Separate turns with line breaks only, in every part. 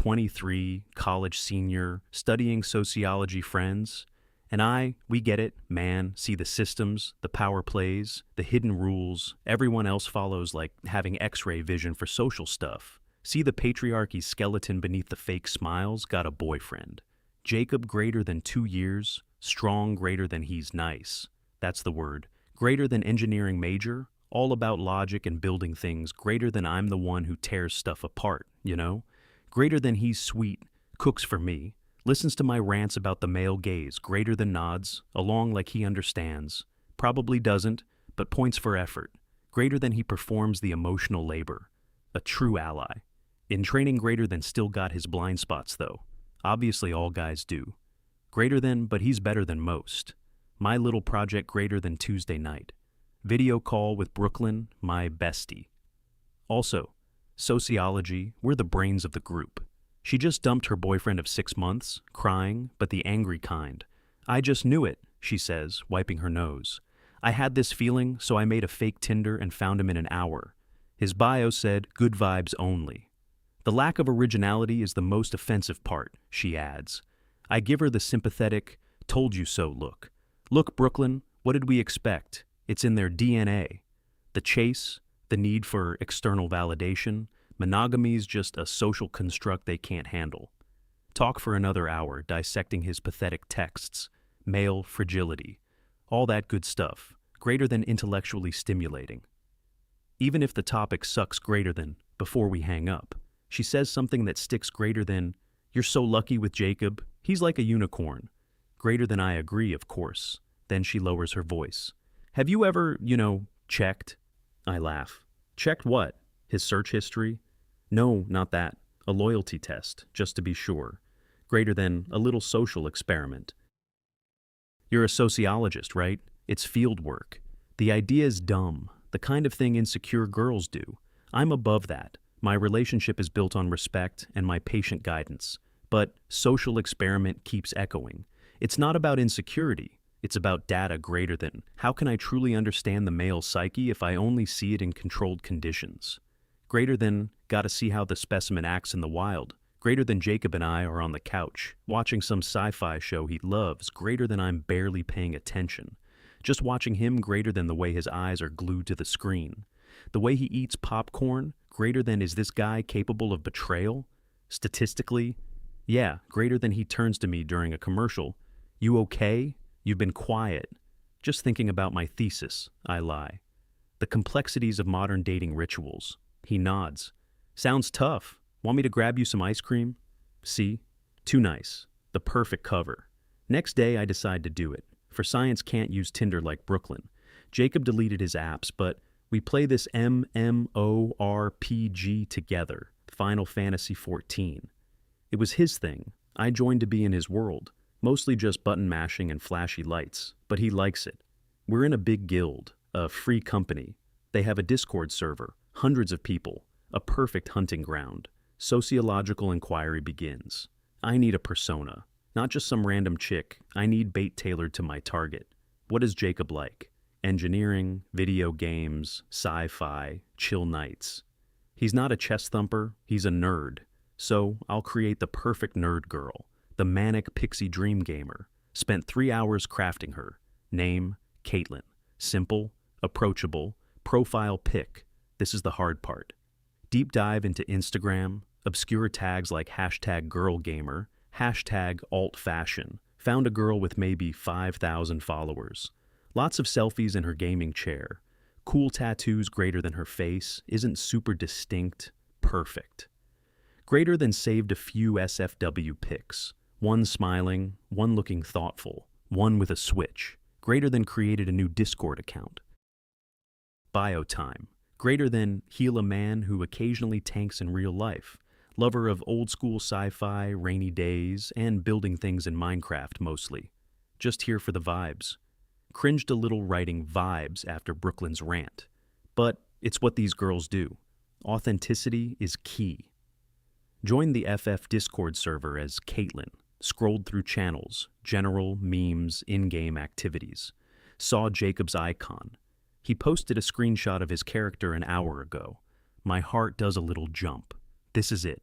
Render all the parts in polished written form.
23, college senior, studying sociology friends. And we get it, man, see the systems, the power plays, the hidden rules. Everyone else follows like having x-ray vision for social stuff. See the patriarchy's skeleton beneath the fake smiles, got a boyfriend. Jacob greater than 2 years, strong greater than he's nice. That's the word. Greater than engineering major, all about logic and building things, greater than I'm the one who tears stuff apart, you know? Greater than he's sweet, cooks for me, listens to my rants about the male gaze, greater than nods, along like he understands, probably doesn't, but points for effort, greater than he performs the emotional labor, a true ally. In training greater than still got his blind spots though, obviously all guys do. Greater than, but he's better than most. My little project greater than Tuesday night. Video call with Brooklyn, my bestie. Also, sociology, we're the brains of the group. She just dumped her boyfriend of 6 months, crying, but the angry kind. I just knew it, she says, wiping her nose. I had this feeling, so I made a fake Tinder and found him in an hour. His bio said, good vibes only. The lack of originality is the most offensive part, she adds. I give her the sympathetic, told you so look. Look, Brooklyn, what did we expect? It's in their DNA. The chase, the need for external validation, monogamy's just a social construct they can't handle. Talk for another hour, dissecting his pathetic texts, male fragility, all that good stuff, greater than intellectually stimulating. Even if the topic sucks greater than, before we hang up, she says something that sticks greater than, you're so lucky with Jacob, he's like a unicorn. Greater than I agree, of course. Then she lowers her voice. Have you ever, checked? I laugh. Checked what? His search history? No, not that. A loyalty test, just to be sure. Greater than a little social experiment. You're a sociologist, right? It's field work. The idea is dumb, the kind of thing insecure girls do. I'm above that. My relationship is built on respect and my patient guidance. But social experiment keeps echoing. It's not about insecurity. It's about data greater than, how can I truly understand the male psyche if I only see it in controlled conditions? Greater than, gotta see how the specimen acts in the wild. Greater than Jacob and I are on the couch, watching some sci-fi show he loves, greater than I'm barely paying attention. Just watching him greater than the way his eyes are glued to the screen. The way he eats popcorn, greater than is this guy capable of betrayal? Statistically, yeah, greater than he turns to me during a commercial. You okay? You've been quiet. Just thinking about my thesis, I lie. The complexities of modern dating rituals. He nods. Sounds tough. Want me to grab you some ice cream? See? Too nice. The perfect cover. Next day I decide to do it. For science can't use Tinder like Brooklyn. Jacob deleted his apps, but we play this MMORPG together. Final Fantasy XIV. It was his thing. I joined to be in his world. Mostly just button mashing and flashy lights, but he likes it. We're in a big guild, a free company. They have a Discord server, hundreds of people, a perfect hunting ground. Sociological inquiry begins. I need a persona, not just some random chick. I need bait tailored to my target. What is Jacob like? Engineering, video games, sci-fi, chill nights. He's not a chest thumper, he's a nerd. So I'll create the perfect nerd girl. The manic pixie dream gamer. Spent 3 hours crafting her. Name, Caitlin. Simple, approachable, profile pic. This is the hard part. Deep dive into Instagram, obscure tags like hashtag girl gamer, hashtag alt fashion. Found a girl with maybe 5,000 followers. Lots of selfies in her gaming chair. Cool tattoos greater than her face. Isn't super distinct. Perfect. Greater than saved a few SFW pics. One smiling, one looking thoughtful, one with a switch. Greater than created a new Discord account. Bio time. Greater than heal a man who occasionally tanks in real life. Lover of old school sci-fi, rainy days, and building things in Minecraft mostly. Just here for the vibes. Cringed a little writing vibes after Brooklyn's rant. But it's what these girls do. Authenticity is key. Joined the FF Discord server as Caitlin. Scrolled through channels, general, memes, in-game activities. Saw Jacob's icon. He posted a screenshot of his character an hour ago. My heart does a little jump. This is it.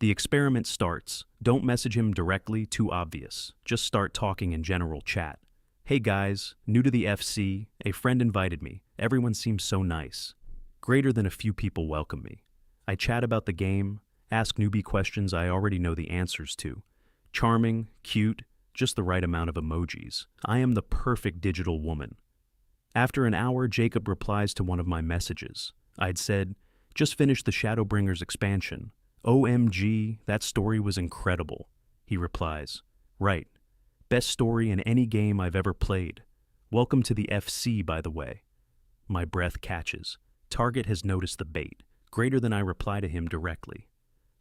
The experiment starts. Don't message him directly, too obvious. Just start talking in general chat. Hey guys, new to the FC, a friend invited me. Everyone seems so nice. Greater than a few people welcome me. I chat about the game, ask newbie questions I already know the answers to. Charming, cute, just the right amount of emojis. I am the perfect digital woman. After an hour, Jacob replies to one of my messages. I'd said, just finished the Shadowbringers expansion. OMG, that story was incredible. He replies, right. Best story in any game I've ever played. Welcome to the FC, by the way. My breath catches. Target has noticed the bait. Greater than I reply to him directly.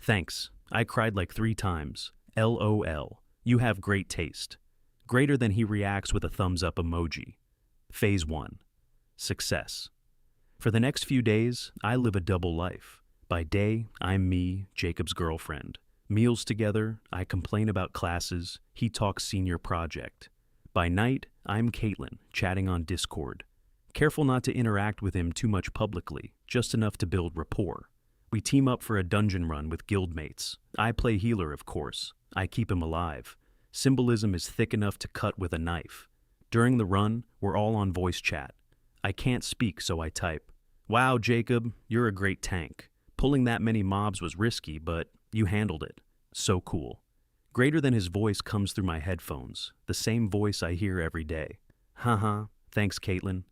Thanks. I cried like 3 times. LOL. You have great taste. Greater than he reacts with a thumbs up emoji. Phase 1. Success. For the next few days, I live a double life. By day, I'm me, Jacob's girlfriend. Meals together, I complain about classes, he talks senior project. By night, I'm Caitlin, chatting on Discord. Careful not to interact with him too much publicly, just enough to build rapport. We team up for a dungeon run with guildmates. I play healer, of course. I keep him alive. Symbolism is thick enough to cut with a knife. During the run, we're all on voice chat. I can't speak, so I type. Wow, Jacob, you're a great tank. Pulling that many mobs was risky, but you handled it. So cool. Greater than his voice comes through my headphones, the same voice I hear every day. Haha, thanks, Caitlin.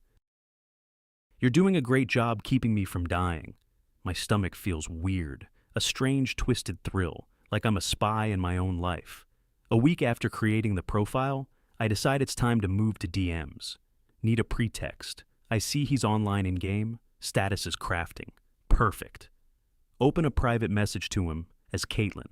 You're doing a great job keeping me from dying. My stomach feels weird, a strange twisted thrill, like I'm a spy in my own life. A week after creating the profile, I decide it's time to move to DMs. Need a pretext. I see he's online in-game, status is crafting. Perfect. Open a private message to him as Caitlin.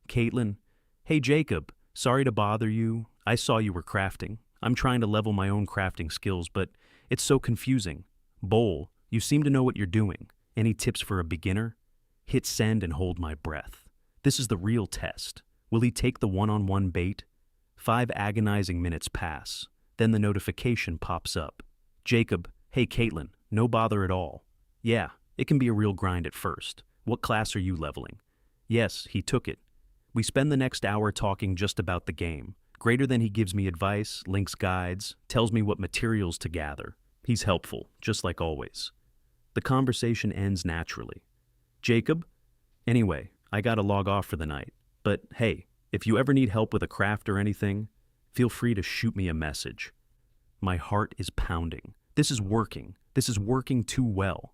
Caitlin, hey Jacob, sorry to bother you. I saw you were crafting. I'm trying to level my own crafting skills, but it's so confusing. Bowl, you seem to know what you're doing. Any tips for a beginner? Hit send and hold my breath. This is the real test. Will he take the one-on-one bait? 5 agonizing minutes pass. Then the notification pops up. Jacob, hey Caitlin, no bother at all. Yeah, it can be a real grind at first. What class are you leveling? Yes, he took it. We spend the next hour talking just about the game. Greater than he gives me advice, links guides, tells me what materials to gather. He's helpful, just like always. The conversation ends naturally. Jacob? Anyway, I gotta log off for the night. But hey, if you ever need help with a craft or anything, feel free to shoot me a message. My heart is pounding. This is working. This is working too well.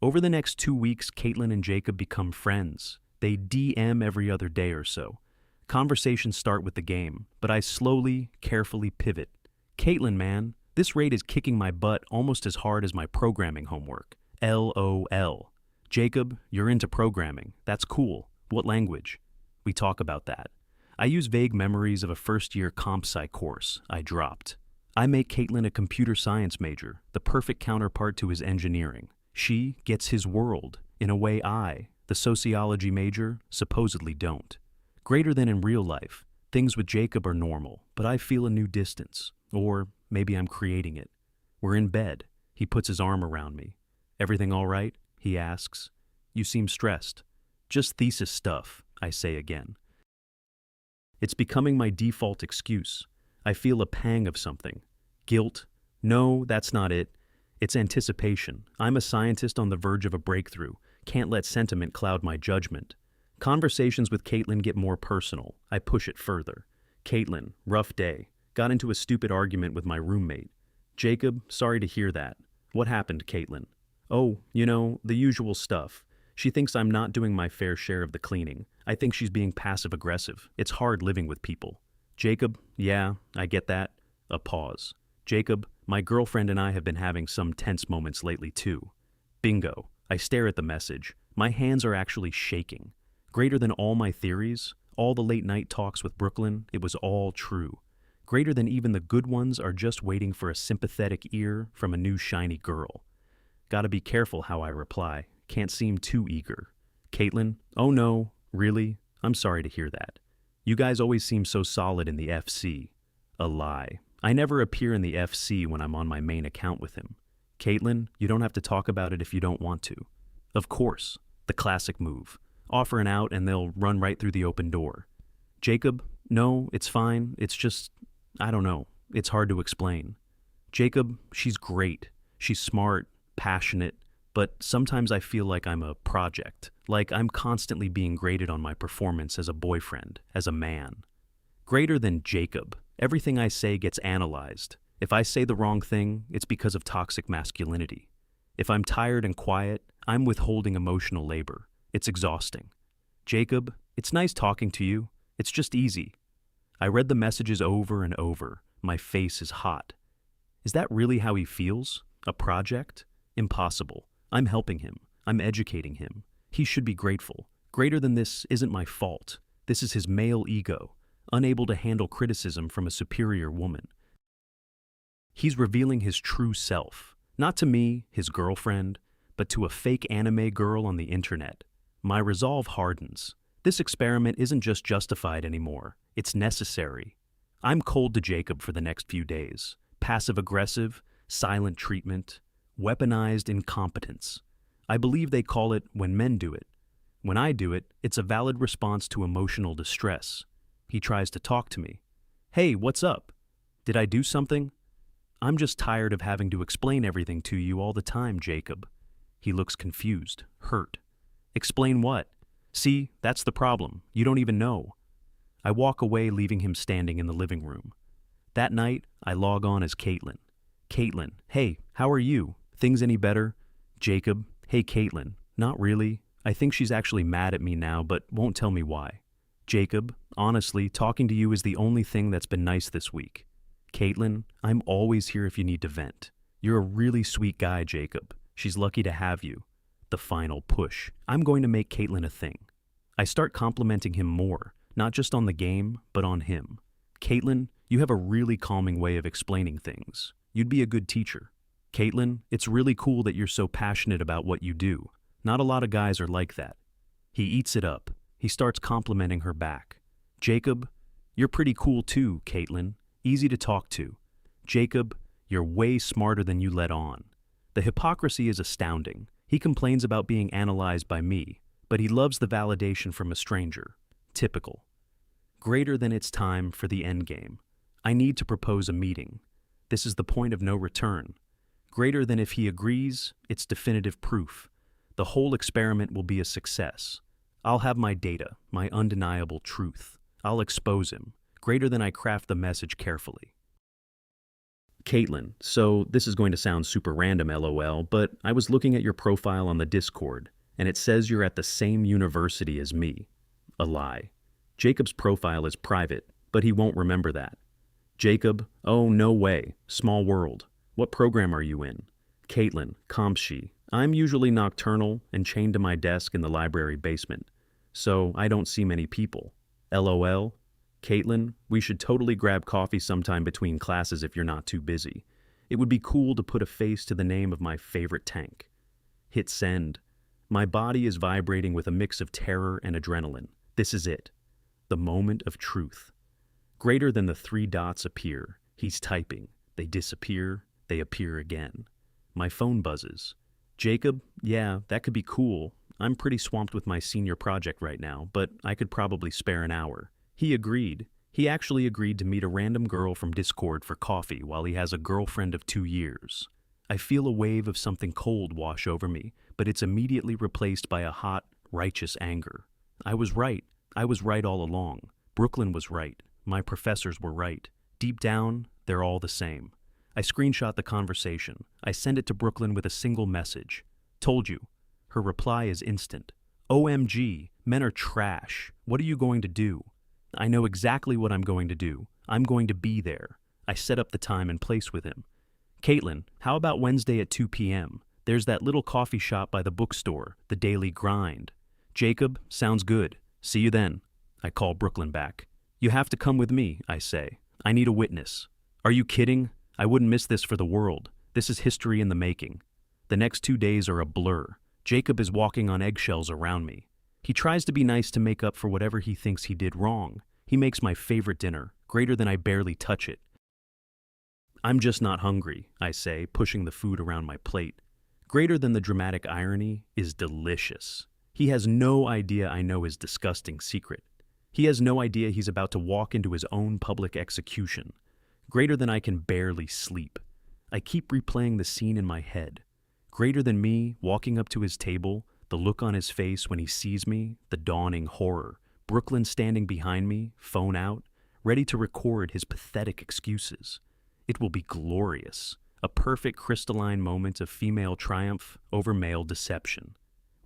Over the next 2 weeks, Caitlin and Jacob become friends. They DM every other day or so. Conversations start with the game, but I slowly, carefully pivot. Caitlin, man, this raid is kicking my butt almost as hard as my programming homework. LOL. Jacob, you're into programming. That's cool. What language? We talk about that. I use vague memories of a first-year comp sci course I dropped. I make Caitlin a computer science major, the perfect counterpart to his engineering. She gets his world, in a way I, the sociology major, supposedly don't. Greater than in real life, things with Jacob are normal, but I feel a new distance. Or maybe I'm creating it. We're in bed. He puts his arm around me. Everything all right? He asks. You seem stressed. Just thesis stuff, I say again. It's becoming my default excuse. I feel a pang of something. Guilt? No, that's not it. It's anticipation. I'm a scientist on the verge of a breakthrough. Can't let sentiment cloud my judgment. Conversations with Caitlin get more personal. I push it further. Caitlin, rough day. Got into a stupid argument with my roommate. Jacob, sorry to hear that. What happened, Caitlin? Oh, the usual stuff. She thinks I'm not doing my fair share of the cleaning. I think she's being passive-aggressive. It's hard living with people. Jacob, yeah, I get that. A pause. Jacob, my girlfriend and I have been having some tense moments lately too. Bingo. I stare at the message. My hands are actually shaking. Greater than all my theories, all the late-night talks with Brooklyn, it was all true. Greater than even the good ones are just waiting for a sympathetic ear from a new shiny girl. Gotta be careful how I reply. Can't seem too eager. Caitlin, oh no, really? I'm sorry to hear that. You guys always seem so solid in the FC. A lie. I never appear in the FC when I'm on my main account with him. Caitlin, you don't have to talk about it if you don't want to. Of course. The classic move. offer an out and they'll run right through the open door. Jacob, no, it's fine. It's just, I don't know. It's hard to explain. Jacob, she's great. She's smart, passionate, but sometimes I feel like I'm a project, like I'm constantly being graded on my performance as a boyfriend, as a man. Greater than Jacob. Everything I say gets analyzed. If I say the wrong thing, it's because of toxic masculinity. If I'm tired and quiet, I'm withholding emotional labor. It's exhausting. Jacob, it's nice talking to you. It's just easy. I read the messages over and over. My face is hot. Is that really how he feels? A project? Impossible. I'm helping him. I'm educating him. He should be grateful. Greater than this isn't my fault. This is his male ego, unable to handle criticism from a superior woman. He's revealing his true self, not to me, his girlfriend, but to a fake anime girl on the internet. My resolve hardens. This experiment isn't just justified anymore. It's necessary. I'm cold to Jacob for the next few days. Passive-aggressive, silent treatment, weaponized incompetence. I believe they call it when men do it. When I do it, it's a valid response to emotional distress. He tries to talk to me. Hey, what's up? Did I do something? I'm just tired of having to explain everything to you all the time, Jacob. He looks confused, hurt. Explain what? See, that's the problem. You don't even know. I walk away, leaving him standing in the living room. That night, I log on as Caitlin. Caitlin, hey, how are you? Things any better? Jacob, hey Caitlin, not really. I think she's actually mad at me now, but won't tell me why. Jacob, honestly, talking to you is the only thing that's been nice this week. Caitlin, I'm always here if you need to vent. You're a really sweet guy, Jacob. She's lucky to have you. The final push. I'm going to make Caitlin a thing. I start complimenting him more, not just on the game, but on him. Caitlin, you have a really calming way of explaining things. You'd be a good teacher. Caitlin, it's really cool that you're so passionate about what you do. Not a lot of guys are like that. He eats it up. He starts complimenting her back. Jacob, you're pretty cool too, Caitlin. Easy to talk to. Jacob, you're way smarter than you let on. The hypocrisy is astounding. He complains about being analyzed by me, but he loves the validation from a stranger. Typical. Greater than it's time for the endgame. I need to propose a meeting. This is the point of no return. Greater than if he agrees, it's definitive proof. The whole experiment will be a success. I'll have my data, my undeniable truth. I'll expose him. Greater than I craft the message carefully. Caitlin, so this is going to sound super random, LOL, but I was looking at your profile on the Discord, and it says you're at the same university as me. A lie. Jacob's profile is private, but he won't remember that. Jacob, oh, no way. Small world. What program are you in? Caitlin, Compsci. I'm usually nocturnal and chained to my desk in the library basement, so I don't see many people. LOL. Caitlin, we should totally grab coffee sometime between classes if you're not too busy. It would be cool to put a face to the name of my favorite tank. Hit send. My body is vibrating with a mix of terror and adrenaline. This is it. The moment of truth. Greater than the 3 dots appear. He's typing. They disappear. They appear again. My phone buzzes. Jacob, yeah, that could be cool. I'm pretty swamped with my senior project right now, but I could probably spare an hour. He agreed. He actually agreed to meet a random girl from Discord for coffee while he has a girlfriend of 2 years. I feel a wave of something cold wash over me, but it's immediately replaced by a hot, righteous anger. I was right. I was right all along. Brooklyn was right. My professors were right. Deep down, they're all the same. I screenshot the conversation. I send it to Brooklyn with a single message. Told you. Her reply is instant. OMG, men are trash. What are you going to do? I know exactly what I'm going to do. I'm going to be there. I set up the time and place with him. Caitlin, how about Wednesday at 2 p.m.? There's that little coffee shop by the bookstore, the Daily Grind. Jacob, sounds good. See you then. I call Brooklyn back. You have to come with me, I say. I need a witness. Are you kidding? I wouldn't miss this for the world. This is history in the making. The next 2 days are a blur. Jacob is walking on eggshells around me. He tries to be nice to make up for whatever he thinks he did wrong. He makes my favorite dinner, greater than I barely touch it. I'm just not hungry, I say, pushing the food around my plate. Greater than the dramatic irony is delicious. He has no idea I know his disgusting secret. He has no idea he's about to walk into his own public execution. Greater than I can barely sleep. I keep replaying the scene in my head. Greater than me, walking up to his table, the look on his face when he sees me, the dawning horror. Brooklyn standing behind me, phone out, ready to record his pathetic excuses. It will be glorious. A perfect crystalline moment of female triumph over male deception.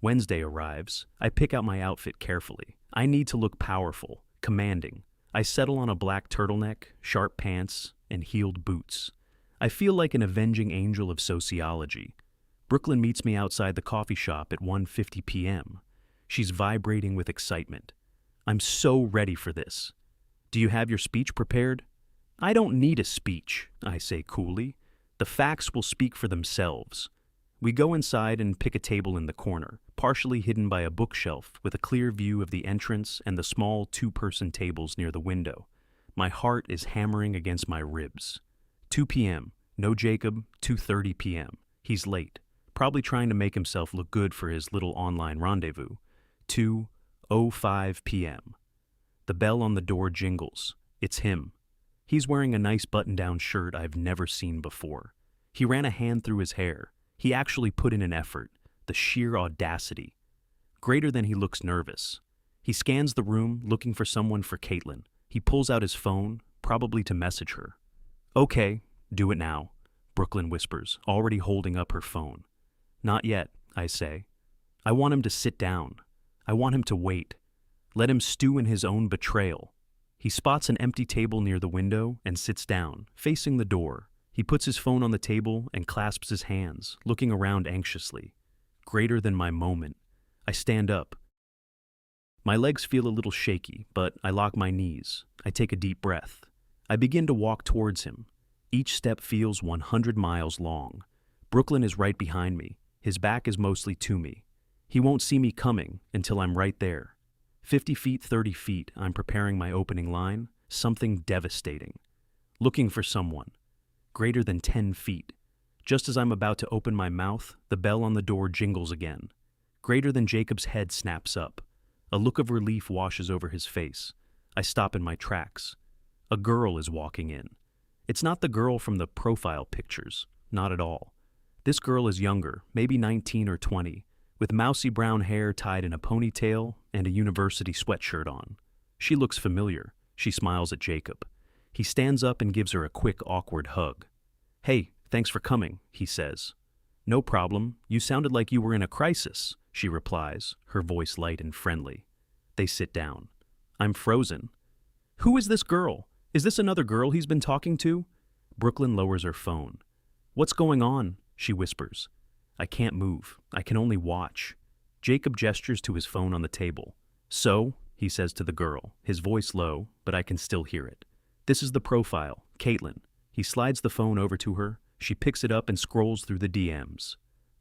Wednesday arrives. I pick out my outfit carefully. I need to look powerful, commanding. I settle on a black turtleneck, sharp pants, and heeled boots. I feel like an avenging angel of sociology. Brooklyn meets me outside the coffee shop at 1:50 p.m. She's vibrating with excitement. I'm so ready for this. Do you have your speech prepared? I don't need a speech, I say coolly. The facts will speak for themselves. We go inside and pick a table in the corner, partially hidden by a bookshelf with a clear view of the entrance and the small two-person tables near the window. My heart is hammering against my ribs. 2 p.m. No Jacob, 2:30 p.m. He's late, probably trying to make himself look good for his little online rendezvous. 2:05 p.m. The bell on the door jingles. It's him. He's wearing a nice button-down shirt I've never seen before. He ran a hand through his hair. He actually put in an effort. The sheer audacity. Greater than he looks nervous. He scans the room, looking for someone for Caitlin. He pulls out his phone, probably to message her. Okay, do it now, Brooklyn whispers, already holding up her phone. Not yet, I say. I want him to sit down. I want him to wait. Let him stew in his own betrayal. He spots an empty table near the window and sits down, facing the door. He puts his phone on the table and clasps his hands, looking around anxiously. Greater than my moment. I stand up. My legs feel a little shaky, but I lock my knees. I take a deep breath. I begin to walk towards him. Each step feels 100 miles long. Brooklyn is right behind me. His back is mostly to me. He won't see me coming until I'm right there. 50 feet, 30 feet, I'm preparing my opening line. Something devastating. Looking for someone. Greater than 10 feet. Just as I'm about to open my mouth, the bell on the door jingles again. Greater than Jacob's head snaps up. A look of relief washes over his face. I stop in my tracks. A girl is walking in. It's not the girl from the profile pictures. Not at all. This girl is younger, maybe 19 or 20, with mousy brown hair tied in a ponytail and a university sweatshirt on. She looks familiar. She smiles at Jacob. He stands up and gives her a quick, awkward hug. Hey, thanks for coming, he says. No problem. You sounded like you were in a crisis, she replies, her voice light and friendly. They sit down. I'm frozen. Who is this girl? Is this another girl he's been talking to? Brooklyn lowers her phone. What's going on? She whispers. I can't move. I can only watch. Jacob gestures to his phone on the table. So, he says to the girl, his voice low, but I can still hear it. This is the profile, Caitlin. He slides the phone over to her. She picks it up and scrolls through the DMs.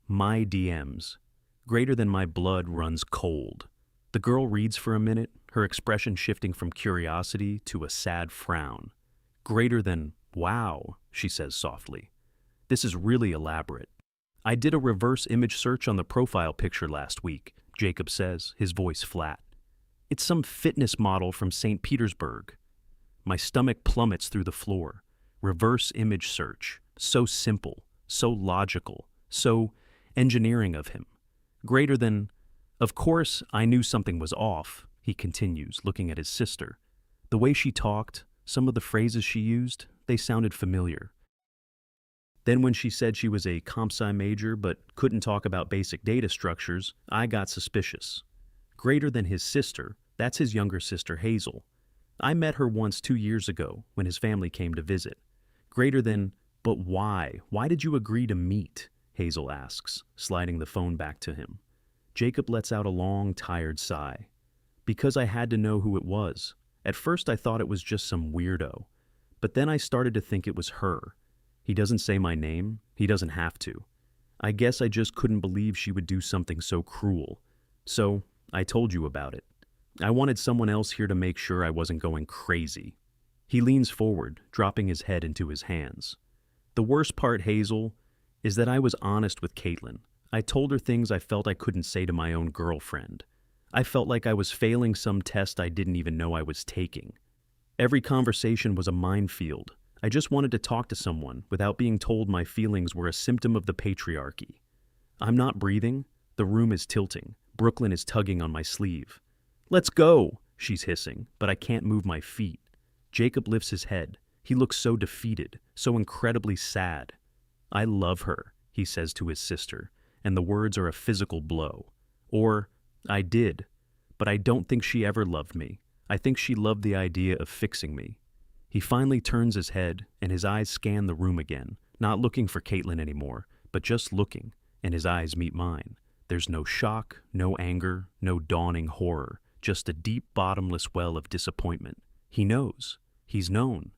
My DMs. Greater than my blood runs cold. The girl reads for a minute, her expression shifting from curiosity to a sad frown. Greater than, wow, she says softly. This is really elaborate. I did a reverse image search on the profile picture last week, Jacob says, his voice flat. It's some fitness model from St. Petersburg. My stomach plummets through the floor. Reverse image search. So simple, so logical, so engineering of him. Greater than, of course, I knew something was off, he continues, looking at his sister. The way she talked, some of the phrases she used, they sounded familiar. Then when she said she was a comp-sci major but couldn't talk about basic data structures, I got suspicious. Greater than his sister, that's his younger sister Hazel. I met her once 2 years ago when his family came to visit. Greater than, but why? Why did you agree to meet? Hazel asks, sliding the phone back to him. Jacob lets out a long, tired sigh. Because I had to know who it was. At first I thought it was just some weirdo. But then I started to think it was her. He doesn't say my name. He doesn't have to. I guess I just couldn't believe she would do something so cruel. So, I told you about it. I wanted someone else here to make sure I wasn't going crazy. He leans forward, dropping his head into his hands. The worst part, Hazel, is that I was honest with Caitlin. I told her things I felt I couldn't say to my own girlfriend. I felt like I was failing some test I didn't even know I was taking. Every conversation was a minefield. I just wanted to talk to someone without being told my feelings were a symptom of the patriarchy. I'm not breathing. The room is tilting. Brooklyn is tugging on my sleeve. "Let's go," she's hissing, but I can't move my feet. Jacob lifts his head. He looks so defeated, so incredibly sad. "I love her," he says to his sister, and the words are a physical blow. Or, "I did, but I don't think she ever loved me. I think she loved the idea of fixing me." He finally turns his head, and his eyes scan the room again, not looking for Caitlin anymore, but just looking, and his eyes meet mine. There's no shock, no anger, no dawning horror, just a deep, bottomless well of disappointment. He knows. He's known.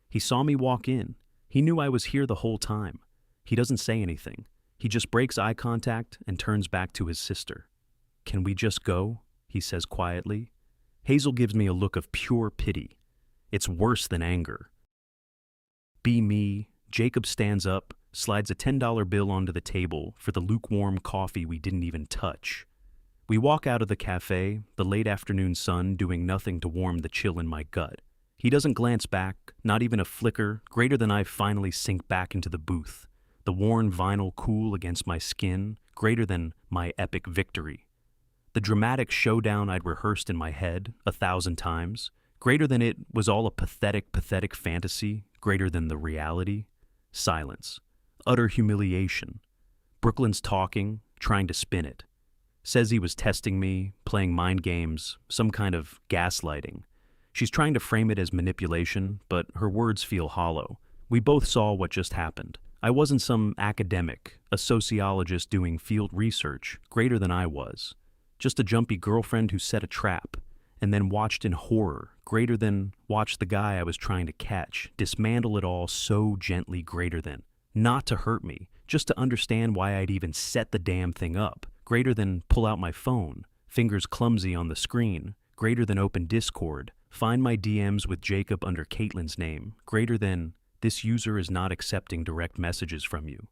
He saw me walk in. He knew I was here the whole time. He doesn't say anything. He just breaks eye contact and turns back to his sister. "Can we just go?" he says quietly. Hazel gives me a look of pure pity. It's worse than anger. "Be me." Jacob stands up, slides a $10 bill onto the table for the lukewarm coffee we didn't even touch. We walk out of the cafe, the late afternoon sun doing nothing to warm the chill in my gut. He doesn't glance back, not even a flicker, greater than I finally sink back into the booth. The worn vinyl cool against my skin, greater than my epic victory. The dramatic showdown I'd rehearsed in my head 1,000 times, greater than it was all a pathetic fantasy, greater than the reality. Silence. Utter humiliation. Brooklyn's talking, trying to spin it. Says he was testing me, playing mind games, some kind of gaslighting. She's trying to frame it as manipulation, but her words feel hollow. We both saw what just happened. I wasn't some academic, a sociologist doing field research, greater than I was. Just a jumpy girlfriend who set a trap, and then watched in horror, greater than watched the guy I was trying to catch, dismantle it all so gently, greater than. Not to hurt me, just to understand why I'd even set the damn thing up, greater than pull out my phone, fingers clumsy on the screen, greater than open Discord, find my DMs with Jacob under Caitlin's name, greater than this user is not accepting direct messages from you,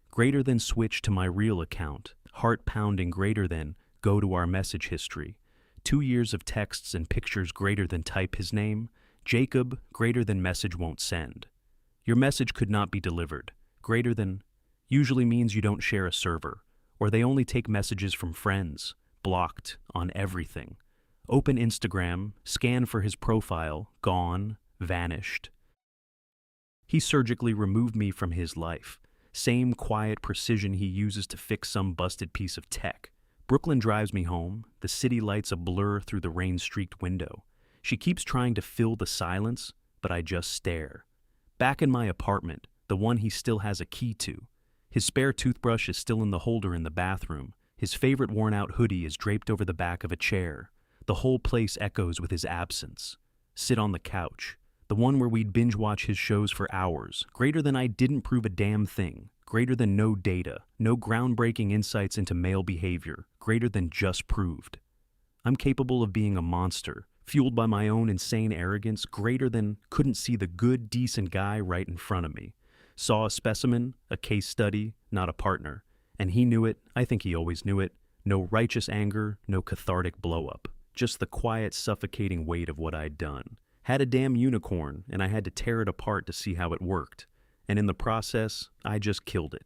greater than switch to my real account, heart pounding, greater than go to our message history, 2 years of texts and pictures, greater than type his name, Jacob, greater than message won't send. Your message could not be delivered, greater than usually means you don't share a server, or they only take messages from friends, blocked on everything. Open Instagram, scan for his profile, gone, vanished. He surgically removed me from his life. Same quiet precision he uses to fix some busted piece of tech. Brooklyn drives me home, the city lights a blur through the rain-streaked window. She keeps trying to fill the silence, but I just stare. Back in my apartment, the one he still has a key to. His spare toothbrush is still in the holder in the bathroom. His favorite worn-out hoodie is draped over the back of a chair. The whole place echoes with his absence. Sit on the couch. The one where we'd binge-watch his shows for hours, greater than I didn't prove a damn thing, greater than no data, no groundbreaking insights into male behavior, greater than just proved. I'm capable of being a monster, fueled by my own insane arrogance, greater than couldn't see the good, decent guy right in front of me. Saw a specimen, a case study, not a partner. And he knew it, I think he always knew it. No righteous anger, no cathartic blow-up. Just the quiet, suffocating weight of what I'd done. Had a damn unicorn, and I had to tear it apart to see how it worked. And in the process, I just killed it.